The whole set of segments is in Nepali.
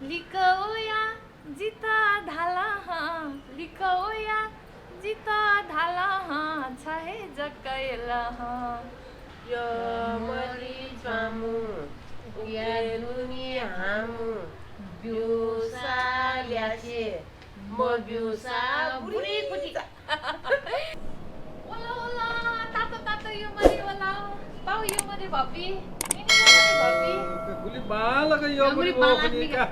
लिकवया जिता धाला लिकवया जिता धाला छहे जक्कैला Yomari Punhi Yeluni Hamu Biusa Liache Mo Biusa Buri Puti Ola Ola तातो तातो योमरी ओला पाउ योमरी भपी इनी योमरी भपी गुली बालका योमरी बोखनीका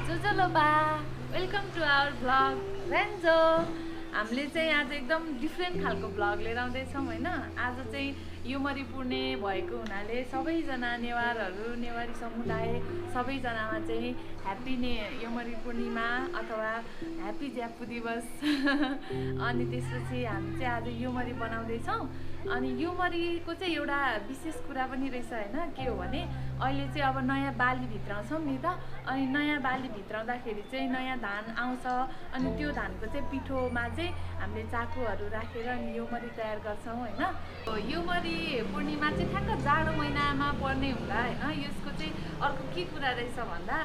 जोजोलोबा वेलकम टु आवर भ्लग रेन्जो हामीले चाहिँ आज एकदम डिफ्रेन्ट खालको भ्लग लिएर आउँदैछौँ होइन आज चाहिँ योमरी पूर्णे भएको हुनाले सबैजना नेवारहरू नेवारी समुदाय सबैजनामा चाहिँ ह्याप्पी योमरी पूर्णिमा अथवा ह्याप्पी ज्यापु दिवस अनि त्यसपछि हामी चाहिँ आज योमरी बनाउँदैछौँ अनि योमरीको चाहिँ एउटा विशेष कुरा पनि रहेछ होइन के हो भने अहिले चाहिँ अब नयाँ बाली भित्राउँछौँ नि त अनि नयाँ बाली भित्राउँदाखेरि चाहिँ नयाँ धान आउँछ अनि त्यो धानको चाहिँ पिठोमा चाहिँ हामीले चाकुहरू राखेर अनि योमरी तयार गर्छौँ होइन योमरी पूर्णिमा चाहिँ ठ्याक्क जाडो महिनामा पर्ने हुँदा होइन यसको चाहिँ अर्को के कुरा रहेछ भन्दा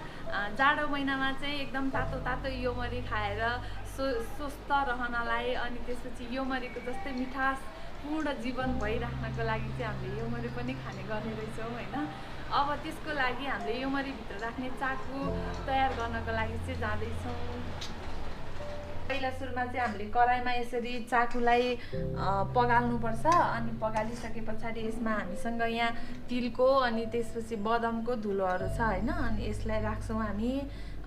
जाडो महिनामा चाहिँ एकदम तातो तातो योमरी खाएर स्वस्थ रहनलाई अनि त्यसपछि योमरीको जस्तै मिठास पूर्ण जीवन भइराख्नको लागि चाहिँ हामीले योमरी पनि खाने गर्ने रहेछौँ होइन अब त्यसको लागि हामीले योमरीभित्र राख्ने चाकु तयार गर्नको लागि चाहिँ जाँदैछौँ पहिला सुरुमा चाहिँ हामीले कराईमा यसरी चाकुलाई पगाल्नुपर्छ अनि पगालिसके पछाडि यसमा हामीसँग यहाँ तिलको अनि त्यसपछि बदामको धुलोहरू छ होइन अनि यसलाई राख्छौँ हामी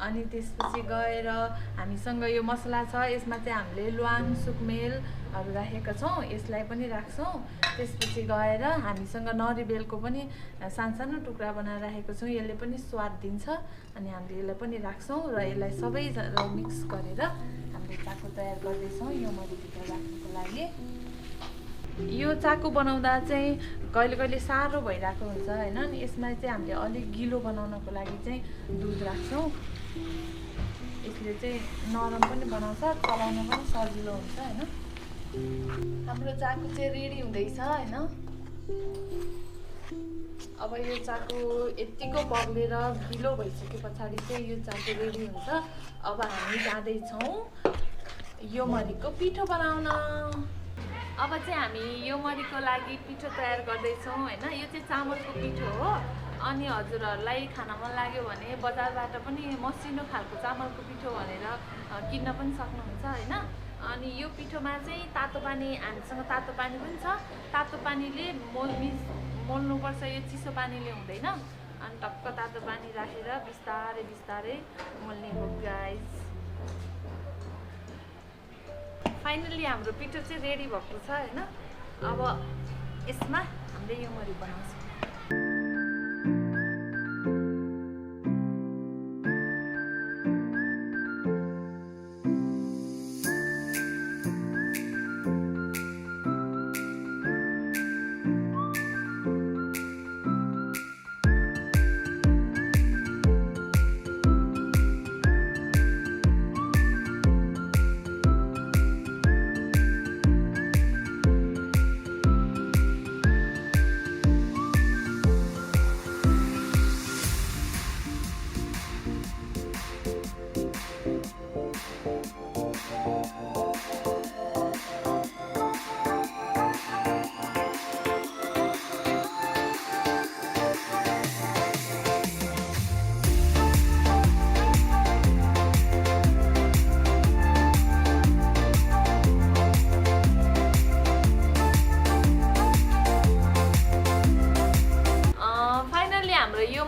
अनि त्यसपछि गएर हामीसँग यो मसला छ यसमा चाहिँ हामीले ल्वाङ सुकमेलहरू राखेका छौँ यसलाई पनि राख्छौँ त्यसपछि गएर हामीसँग नरिवेलको पनि सानो टुक्रा बनाएर राखेको छौँ यसले पनि स्वाद दिन्छ अनि हामीले यसलाई पनि राख्छौँ र यसलाई सबै मिक्स गरेर हामीले चाकु तयार गर्दैछौँ योमरीभित्र राख्नुको लागि यो चाकु बनाउँदा चाहिँ कहिले कहिले साह्रो भइरहेको हुन्छ होइन अनि यसमा चाहिँ हामीले अलिक गिलो बनाउनको लागि चाहिँ दुध राख्छौँ यसले चाहिँ नरम पनि बनाउँछ चलाउन पनि सजिलो हुन्छ होइन हाम्रो चाकु चाहिँ रेडी हुँदैछ होइन अब यो चाकु यत्तिको बग्लेर गिलो भइसके पछाडि चाहिँ यो चाकु रेडी हुन्छ अब हामी जाँदैछौँ योमरीको पिठो बनाउन अब चाहिँ हामी योमरीको लागि पिठो तयार गर्दैछौँ होइन यो चाहिँ चामलको पिठो हो अनि हजुरहरूलाई खान मन लाग्यो भने बजारबाट पनि मसिनो खालको चामलको पिठो भनेर किन्न पनि सक्नुहुन्छ होइन अनि यो पिठोमा चाहिँ तातो पानी हामीसँग तातो पानी पनि छ तातो पानीले मोल्नुपर्छ यो चिसो पानीले हुँदैन अनि टक्क तातो पानी राखेर बिस्तारै बिस्तारै मोल्ने हो गाइस फाइनली हाम्रो पिठो चाहिँ रेडी भएको छ होइन अब यसमा हामीले योमरी बनाउँछौँ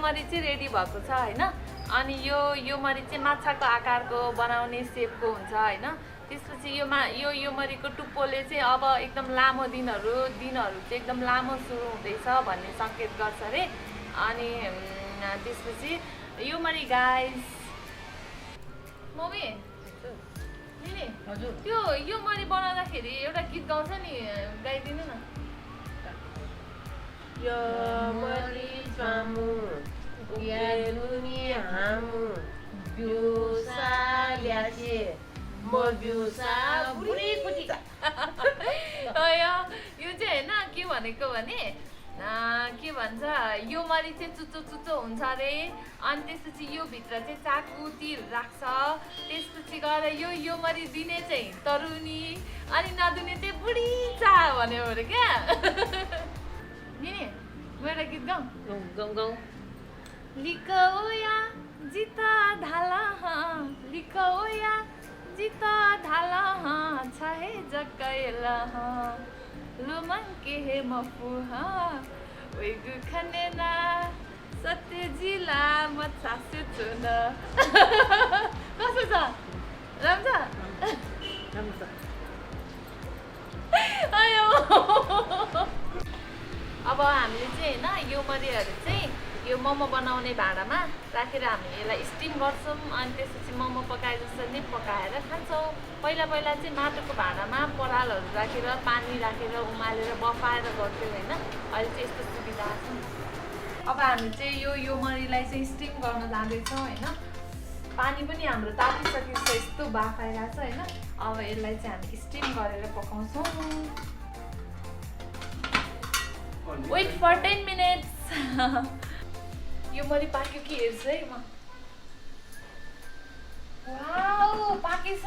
योमरी चाहिँ रेडी भएको छ होइन अनि यो योमरी चाहिँ माछाको आकारको बनाउने सेपको हुन्छ होइन त्यसपछि यो योमरीको टुप्पोले चाहिँ अब एकदम लामो दिनहरू चाहिँ एकदम लामो सुरु हुँदैछ भन्ने सङ्केत गर्छ अरे अनि त्यसपछि योमरी गाइस मम्मी हजुर त्यो योमरी बनाउँदाखेरि एउटा गीत गाउँछ नि गाइदिनु न Yomari Punhi Yeluni Hamu Biusa Liache Mo Biusa Buri Puti यो चाहिँ होइन के भनेको भने के भन्छ योमरी चाहिँ चुच्चो चुच्चो हुन्छ अरे अनि त्यसपछि यो भित्र चाहिँ चाकु तिर राख्छ त्यसपछि गएर यो योमरी दिने चाहिँ तरुनी अनि नदिने चाहिँ बुढी चा भन्यो अरे क्या नि म एउटा गीत गाउँ लिकौया जिता ढाला लिकौया जिता ढाला छहे जकैला लुमन के हे मफुहा ओइगु खनेना सत्य जिला मछासे चुन कस्तो छ राम्रो छ आयो अब हामीले चाहिँ होइन योमरीहरू चाहिँ यो मोमो बनाउने भाँडामा राखेर हामी यसलाई स्टिम गर्छौँ अनि त्यसपछि मोमो पकाए जस्तो नै पकाएर खान्छौँ पहिला चाहिँ माटोको भाँडामा परालहरू राखेर पानी राखेर उमालेर बफाएर गर्थ्यौँ होइन अहिले चाहिँ यस्तो सुविधा छ अब हामी चाहिँ यो योमरीलाई चाहिँ स्टिम गर्न जाँदैछौँ होइन पानी पनि हाम्रो तातिसकेको छ यस्तो बाफ आइरहेको छ होइन अब यसलाई चाहिँ हामी स्टिम गरेर पकाउँछौँ वेट फर 10 मिनट्स योमरी पाक्यो कि हेर्छु है म वाउ पाकेछ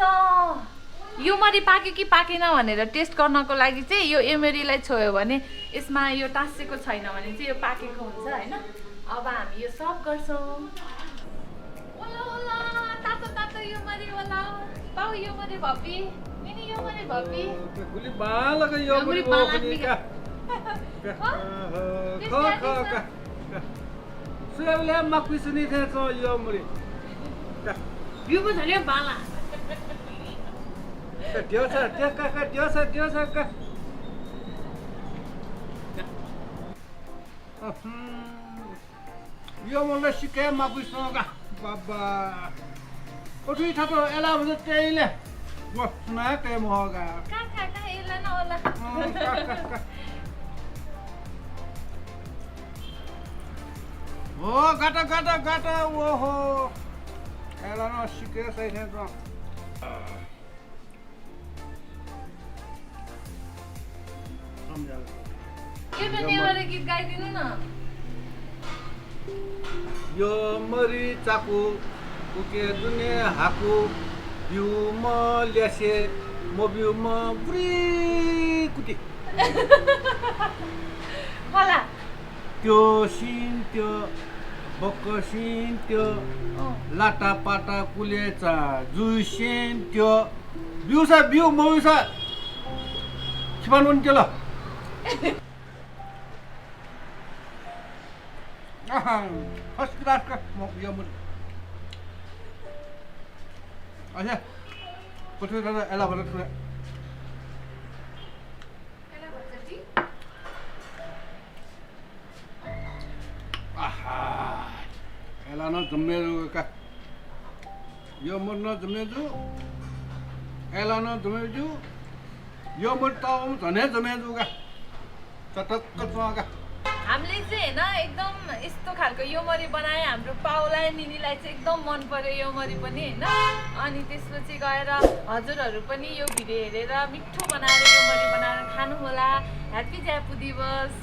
योमरी पाक्यो कि पाकेन भनेर टेस्ट गर्नको लागि चाहिँ यो योमरीलाई छोयो भने यसमा यो टाँसेको छैन भने चाहिँ यो पाकेको हुन्छ होइन अब हामी यो सर्भ गर्छौँ ओला ओला तातो तातो योमरी ओला पाउ योमरी भपी मिनी योमरी भपी गुली बालका योमरी बोखनी का खा सुयाले मक्पिसनी थे सो योमरी बिउको झले बाला Diosa, diosa ka. Yo mola shike mapusno ka. Baba. Otui thato ela bhaja teile. Wa suna ke moga. Ka ela na ola. Oh, gata. Oho. Ela no shike sai the so. एउटा नेवारी गीत गाइदिनु न योमरी चाकु उके दुने हाकु बिउ म ल्यासे म बिउ म बुरी कुटी होला त्यो सिन त्यो बक्कसिन त्यो लाटा पाटा कुलेचा जुसेन त्यो बिउसा बिउ मौसा छिपान उन त्यो ल फर्स्ट क्लास का योमरी अच्छा पछे दादा एला भरत सुने एला भर्छ आहा एला न जम्मेजु का योमर न जम्मेजु एला न जम्मेजु योमर ताउ झने जम्मेजु का चटक्क का हामीले चाहिँ होइन एकदम यस्तो खालको योमरी बनाए हाम्रो पाउलाई निनीलाई चाहिँ एकदम मन पर्यो योमरी पनि होइन अनि त्यसपछि गएर हजुरहरू पनि यो भिडियो हेरेर मिठो बनाएर योमरी बनाएर खानु होला ह्याप्पी ज्यापु दिवस